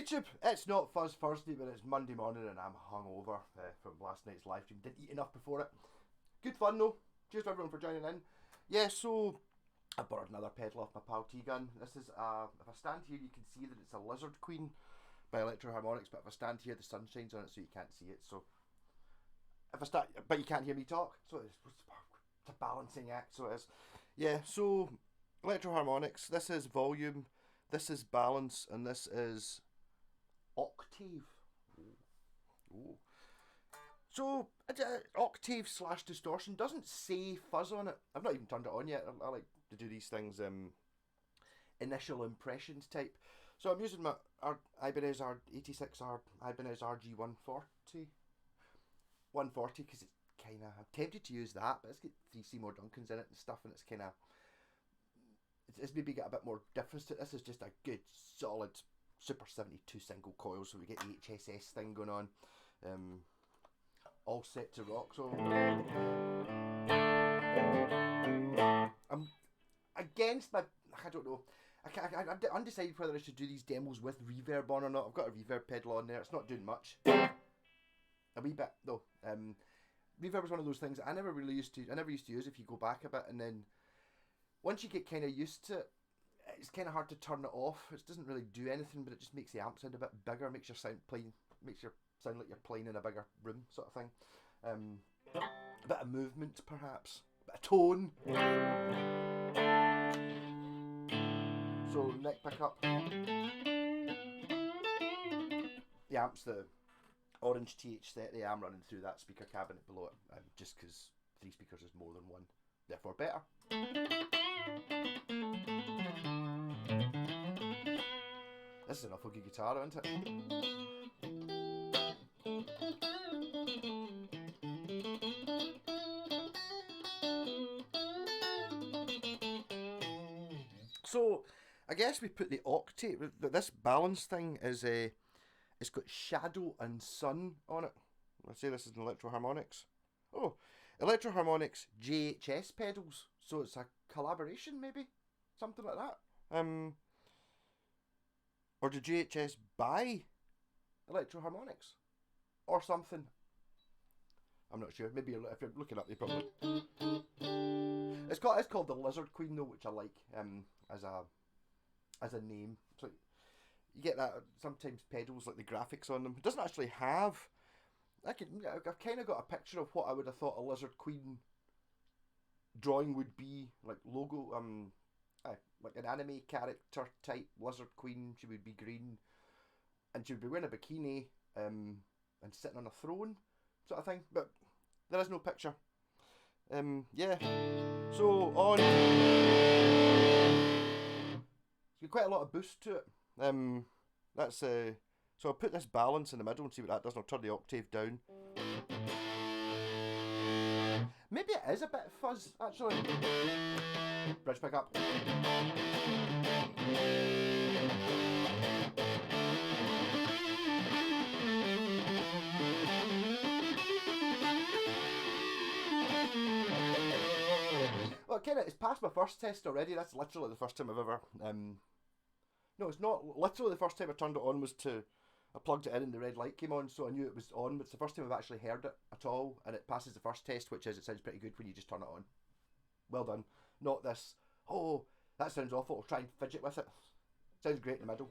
YouTube, it's not Fuzz Thursday, but it's Monday morning and I'm hungover from last night's live stream. Didn't eat enough before it. Good fun though. Cheers to everyone for joining in. Yeah, so I borrowed another pedal off my pal T-Gun. This is, if I stand here you can see that it's a Lizard Queen by Electro Harmonics, but if I stand here the sun shines on it so you can't see it. So if I start, but you can't hear me talk, so it's a balancing act, so it is. Yeah, so Electro Harmonics, this is volume, this is balance, and this is octave. Ooh. So octave / distortion doesn't say fuzz on it. I've not even turned it on yet. I like to do these things initial impressions type. So I'm using my Ibanez R86 Ibanez RG140 because it's kind of, I'm tempted to use that, but it's got 3 Seymour Duncans in it and stuff, and it's kind of, it's maybe got a bit more difference to it. This is just a good solid Super 72 single coil, so we get the JHS thing going on, all set to rock. So I'm against my, I don't know, I'm undecided whether I should do these demos with reverb on or not. I've got a reverb pedal on there, it's not doing much, a wee bit though. Reverb is one of those things I never used to use if you go back a bit, and then once you get kind of used to it, it's kind of hard to turn it off. It doesn't really do anything, but it just makes the amp sound a bit bigger, makes you sound like you're playing in a bigger room, sort of thing. A bit of movement, perhaps, a bit of tone. So neck pickup. The amp's the Orange TH30. I'm running through that speaker cabinet below it, just because 3 speakers is more than 1, therefore better. This is an awful good guitar, isn't it? So, I guess we put the octave. This balance thing is it's got shadow and sun on it. I say this is an Electro Harmonics. Oh, Electro Harmonics JHS pedals. So it's a collaboration, maybe, something like that. Or did JHS buy Electro Harmonics or something? I'm not sure. Maybe if you're looking up, you probably. It's called the Lizard Queen though, which I like as a name. So you get that sometimes pedals like the graphics on them. It doesn't actually have. I've kind of got a picture of what I would have thought a Lizard Queen drawing would be, like logo. Like an anime character type Lizard Queen. She would be green, and she would be wearing a bikini, and sitting on a throne, sort of thing. But there is no picture. Yeah. So on. It's got quite a lot of boost to it. That's so I'll put this balance in the middle and see what that does. And I'll turn the octave down. Maybe it is a bit fuzz actually. Bridge pickup. Well, it's passed my first test already. That's literally the first time I've ever. No, it's not. Literally the first time I turned it on was I plugged it in and the red light came on, so I knew it was on. But it's the first time I've actually heard it at all, and it passes the first test, which is it sounds pretty good when you just turn it on. Well done. Not this, oh, that sounds awful, I'll try and fidget with it. Sounds great in the middle.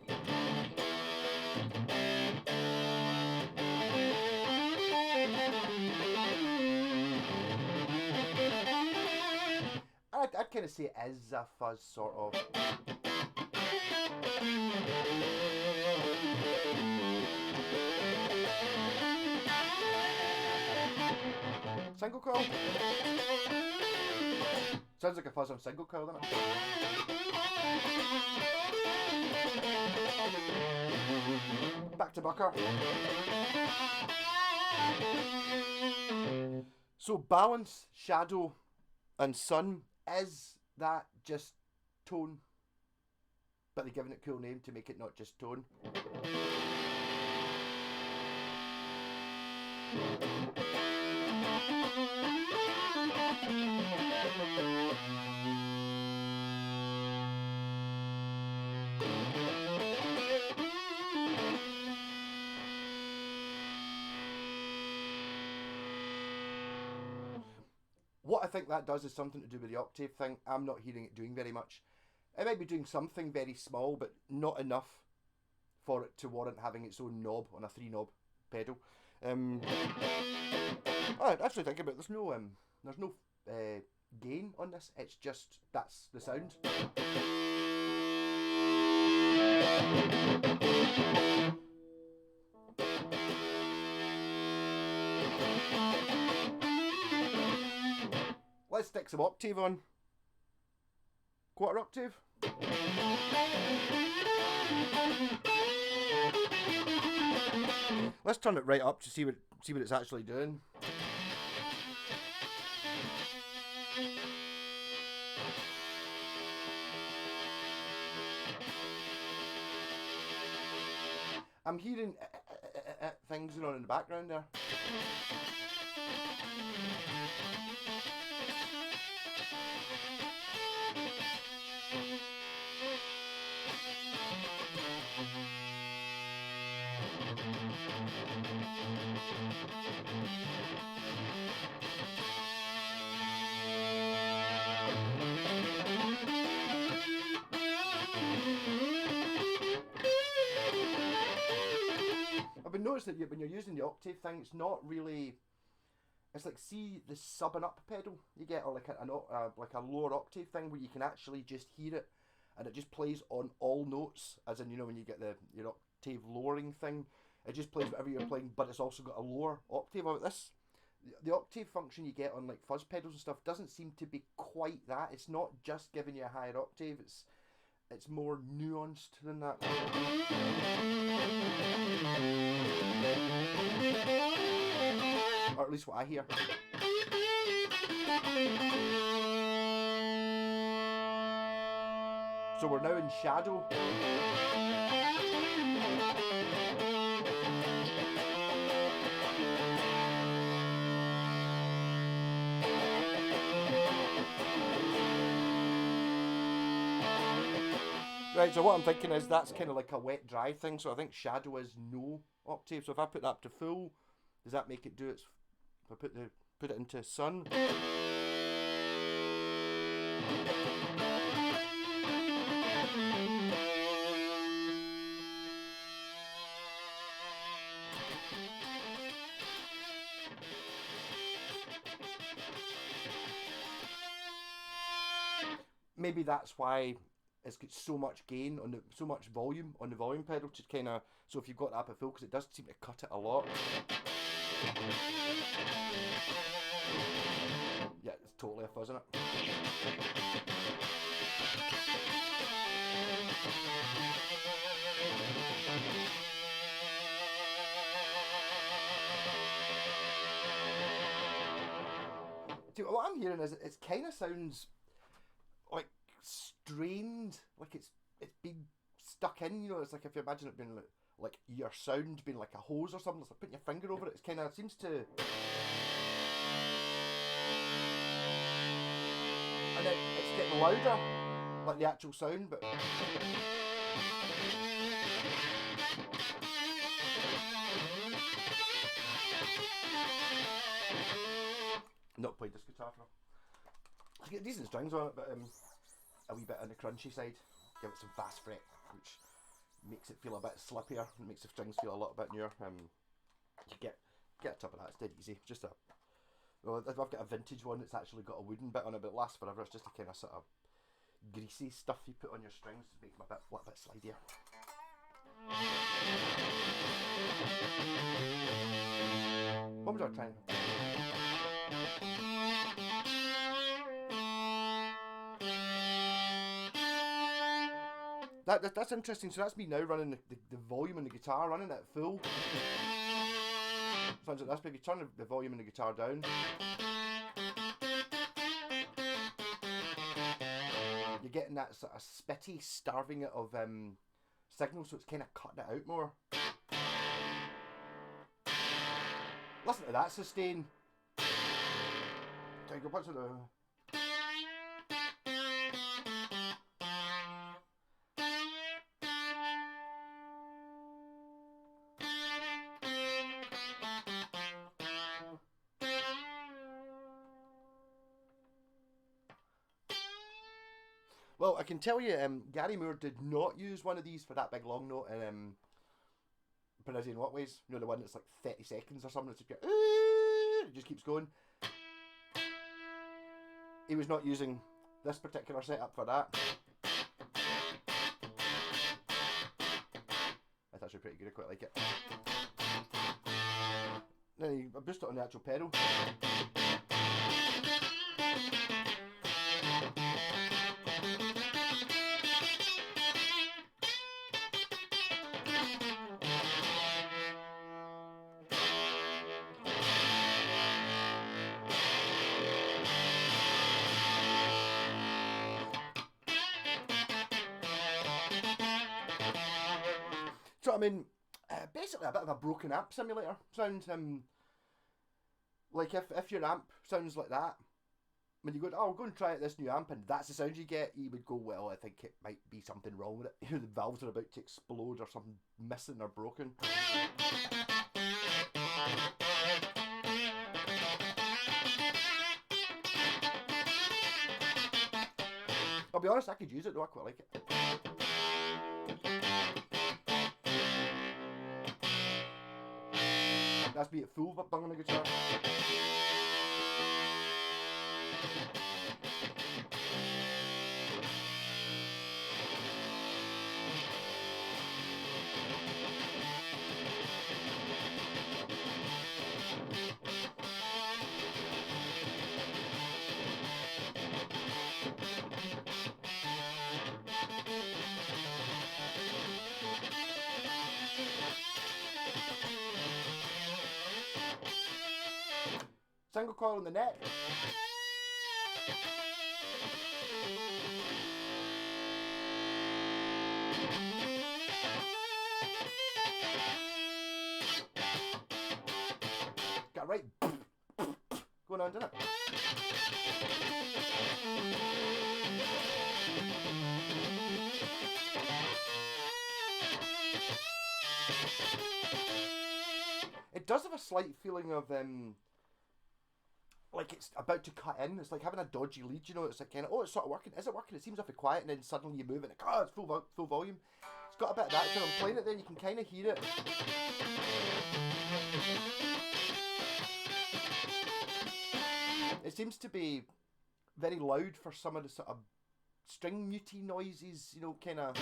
I'd kind of say it is a fuzz, sort of. Single coil. Sounds like a fuzz on single coil, doesn't it? Back to Bucker. So balance, shadow, and sun, is that just tone? But they're giving it a cool name to make it not just tone. I think that does is something to do with the octave thing. I'm not hearing it doing very much. It might be doing something very small, but not enough for it to warrant having its own knob on a 3-knob pedal. Actually think about it, there's no gain on this. It's just that's the sound. Let's stick some octave on. Quarter octave. Let's turn it right up to see what it's actually doing. I'm hearing things going on in the background there. I've been noticing that when you're using the octave thing, it's not really. It's like, see the sub and up pedal you get, or like a lower octave thing where you can actually just hear it, and it just plays on all notes. As in, when you get your octave lowering thing, it just plays whatever you're playing, but it's also got a lower octave of it. The octave function you get on like fuzz pedals and stuff doesn't seem to be quite that. It's not just giving you a higher octave. It's more nuanced than that. Or at least what I hear. So we're now in shadow. Right, so what I'm thinking is that's kind of like a wet dry thing, so I think shadow is no octave. So if I put that up to full, does that make it do its... If I put it into sun... Maybe that's why it's got so much gain on so much volume on the volume pedal, to kind of, so if you've got that up at full, because it does seem to cut it a lot. Yeah, it's totally a fuzz, isn't it? See, what I'm hearing is it kind of sounds like strained, like it's been stuck in. It's like if you imagine it being like your sound being like a hose or something. It's like putting your finger over it. It's kind of seems to, and then it's getting louder, like the actual sound, but. Not played this guitar for. It's got decent strings on it, but a wee bit on the crunchy side. Give it some fast fret, which makes it feel a bit slippier and makes the strings feel a little bit newer. You get a tip of that, it's dead easy. Just well, I've got a vintage one that's actually got a wooden bit on it, but it lasts forever. It's just a kind of sort of greasy stuff you put on your strings to make them a bit slidier. What was I trying? That's interesting. So that's me now running the volume in the guitar, running it at full. Sounds like that's maybe turn the volume in the guitar down. You're getting that sort of spitty starving it of signal, so it's kind of cutting it out more. Listen to that sustain. Take a bunch of the. Well, I can tell you, Gary Moore did not use one of these for that big long note in Parisian Walkways. You know, the one that's like 30 seconds or something. It's just, it just keeps going. He was not using this particular setup for that. That's actually pretty good. I quite like it. Then you boost it on the actual pedal. So I mean, basically a bit of a broken amp simulator. Sounds like if your amp sounds like that, when you go, oh, go and try out this new amp, and that's the sound you get, you would go, well, I think it might be something wrong with it. You know, the valves are about to explode or something missing or broken. I'll be honest, I could use it though, I quite like it. That's me at full bung on the guitar. Single coil on the neck. Got it right going on, didn't it? It does have a slight feeling of like it's about to cut in. It's like having a dodgy lead, you know. It's like kind of, oh, it's sort of working. Is it working? It seems awfully quiet, and then suddenly you move it, and it's full volume. It's got a bit of that. So I'm playing it there, and you can kind of hear it. It seems to be very loud for some of the sort of string muty noises, you know, kind of.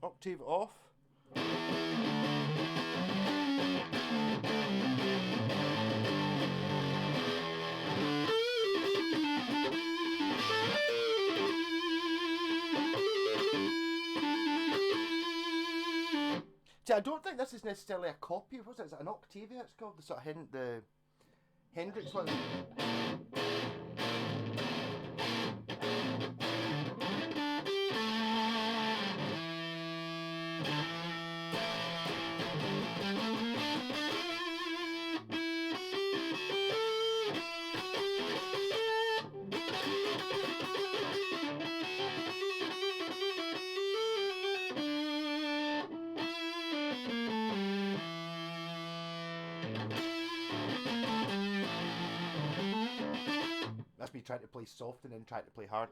Octave off. See, I don't think this is necessarily a copy. What's it? Is it an Octavia? It's called the sort of the Hendrix one. That's me trying to play soft and then trying to play hard.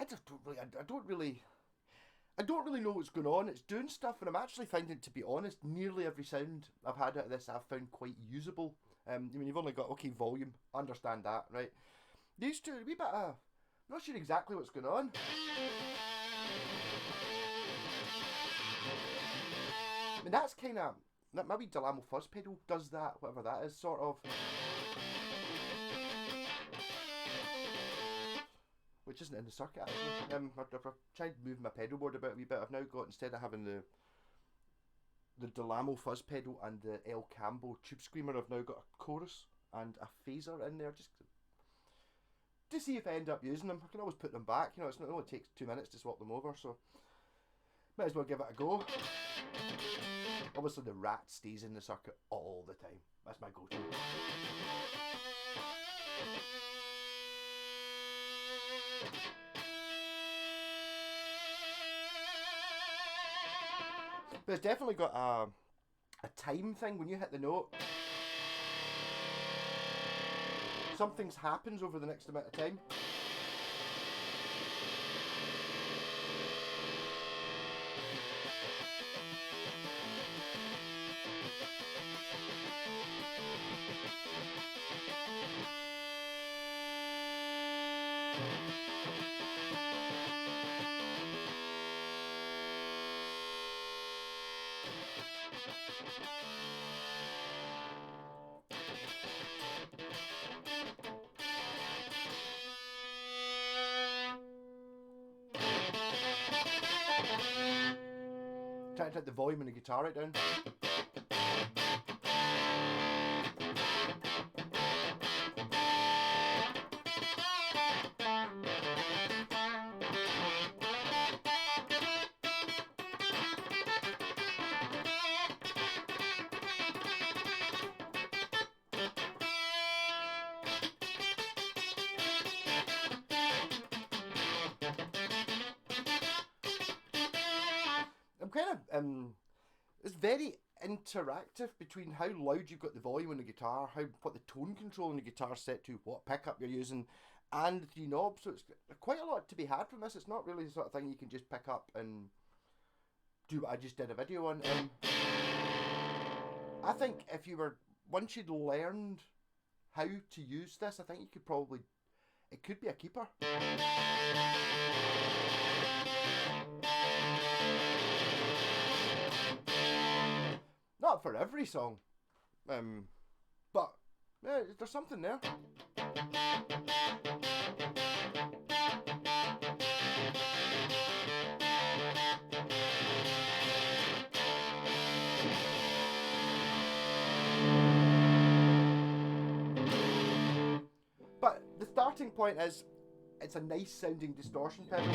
I just don't really, I don't really know what's going on. It's doing stuff, and I'm actually finding, to be honest, nearly every sound I've had out of this I've found quite usable. I mean, you've only got, okay, volume, understand that, right? These two, a wee bit of, I'm not sure exactly what's going on. I mean, that's kind of, that wee Delamo fuzz pedal does that, whatever that is, sort of. Which isn't in the circuit, actually. I've tried to move my pedal board about a wee bit. I've now got, instead of having the Delamo fuzz pedal and the El Cambo tube screamer, I've now got a chorus and a phaser in there, just to see if I end up using them. I can always put them back, you know, it only takes 2 minutes to swap them over, so might as well give it a go. Obviously the Rat stays in the circuit all the time. That's my go-to. But it's definitely got a time thing. When you hit the note, something happens over the next amount of time. Try to take the volume and the guitar right down. I'm kind of it's very interactive between how loud you've got the volume on the guitar, what the tone control on the guitar set to, what pickup you're using, and the 3 knobs. So it's quite a lot to be had from this. It's not really the sort of thing you can just pick up and do what I just did a video on. I think if you were, once you'd learned how to use this, I think you could probably, it could be a keeper. Not for every song, but yeah, there's something there. But the starting point is, it's a nice sounding distortion pedal.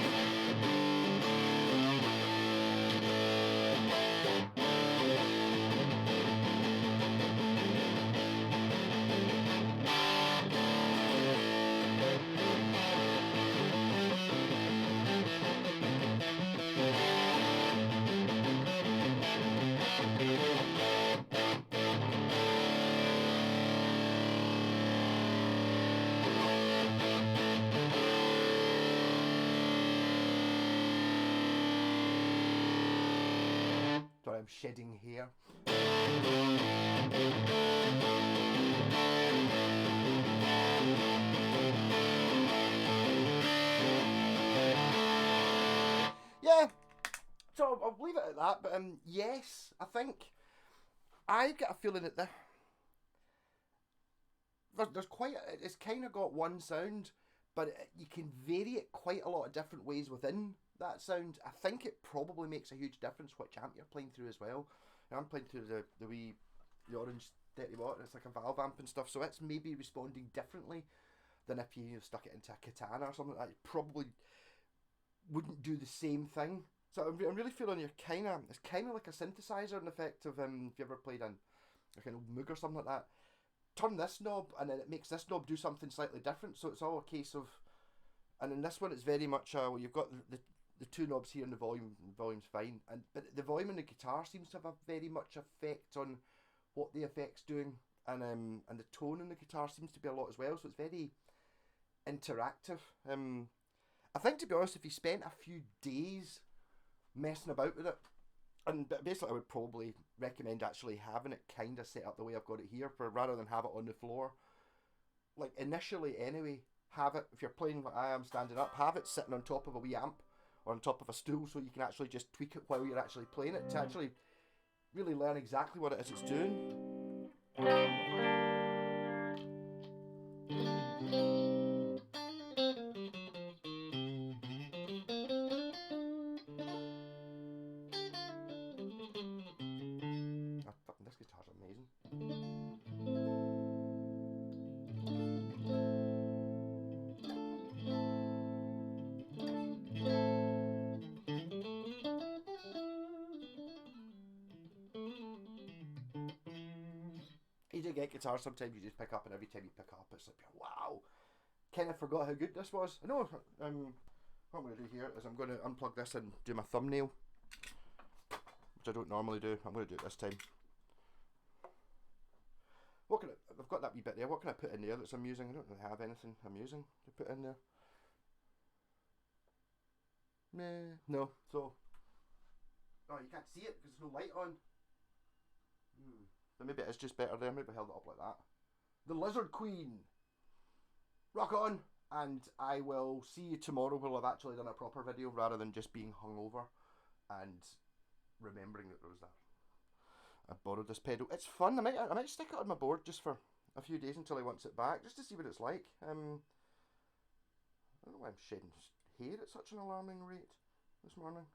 Sorry, I'm shedding hair. Yeah, so I'll leave it at that, but yes, I think I get a feeling that there's quite, it's kind of got one sound, but you can vary it quite a lot of different ways within that sound. I think it probably makes a huge difference which amp you're playing through as well. I'm playing through the orange 30 watt, and it's like a valve amp and stuff, so it's maybe responding differently than if you stuck it into a katana or something like that. It probably wouldn't do the same thing. So I'm really feeling it's kind of like a synthesizer in effect of, if you ever played a kind of Moog or something like that. Turn this knob and then it makes this knob do something slightly different, so it's all a case of, and in this one it's very much well, you've got the 2 knobs here and the volume's fine, but the volume in the guitar seems to have a very much effect on what the effect's doing, and the tone in the guitar seems to be a lot as well, so it's very interactive. I think, to be honest, if you spent a few days messing about with it, and basically I would probably recommend actually having it kind of set up the way I've got it here, for rather than have it on the floor. Like initially anyway, have it, if you're playing like I am standing up, have it sitting on top of a wee amp or on top of a stool, so you can actually just tweak it while you're actually playing it to actually really learn exactly what it is it's doing. Oh, fucking this guitar's amazing. You do get guitars sometimes you just pick up, and every time you pick up it's like, wow, kind of forgot how good this was. I know. What I'm going to do here is I'm going to unplug this and do my thumbnail, which I don't normally do. I'm going to do it this time. What can I've got that wee bit there. What can I put in there that's amusing? I don't really have anything amusing to put in there. Nah, no. So, oh, you can't see it because there's no light on. But maybe it is just better there. Maybe I held it up like that. The Lizard Queen. Rock on, and I will see you tomorrow when I've actually done a proper video rather than just being hungover and remembering that there was that. I borrowed this pedal. It's fun. I might stick it on my board just for a few days until he wants it back, just to see what it's like. I don't know why I'm shedding hair at such an alarming rate this morning.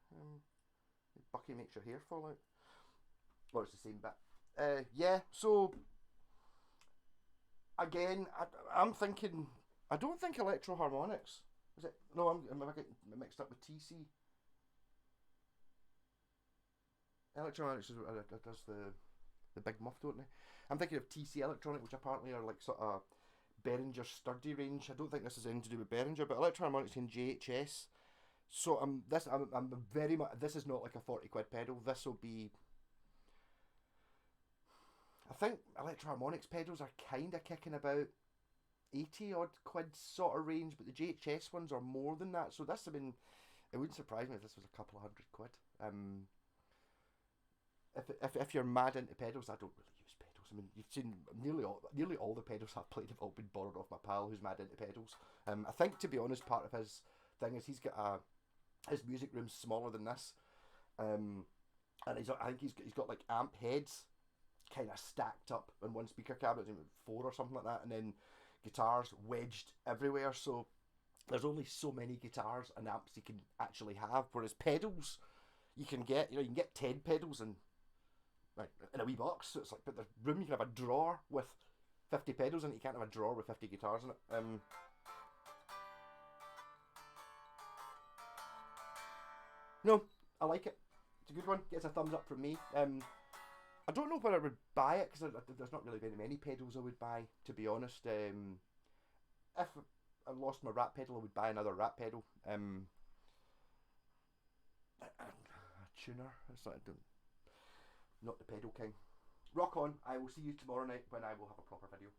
Bucky makes your hair fall out. Well, it's the same bit. Yeah, so again, I'm thinking, I don't think Electro Harmonics. Is it? No, am I getting mixed up with TC? Electro Harmonics does the big muff, don't they? I'm thinking of TC Electronic, which apparently are like sort of Behringer sturdy range. I don't think this is anything to do with Behringer, but Electro Harmonics in JHS. So I'm very much. This is not like a 40 quid pedal. This will be. I think Electro Harmonics pedals are kind of kicking about 80 odd quid sort of range, but the JHS ones are more than that. So this, I mean, it wouldn't surprise me if this was a couple of £100. If you're mad into pedals, I don't really use pedals. I mean, you've seen nearly all the pedals I've played have all been borrowed off my pal who's mad into pedals. I think, to be honest, part of his thing is he's got his music room's smaller than this, and I think he's got like amp heads kind of stacked up in one speaker cabinet, 4 or something like that, and then guitars wedged everywhere. So there's only so many guitars and amps you can actually have. Whereas pedals, you can get 10 pedals in a wee box. So it's like, but there's room. You can have a drawer with 50 pedals in it. You can't have a drawer with 50 guitars in it. No, I like it. It's a good one. Gets a thumbs up from me. I don't know whether I would buy it because there's not really very many pedals I would buy, to be honest. If I lost my rat pedal, I would buy another rat pedal. A tuner. It's not the pedal king. Rock on. I will see you tomorrow night when I will have a proper video.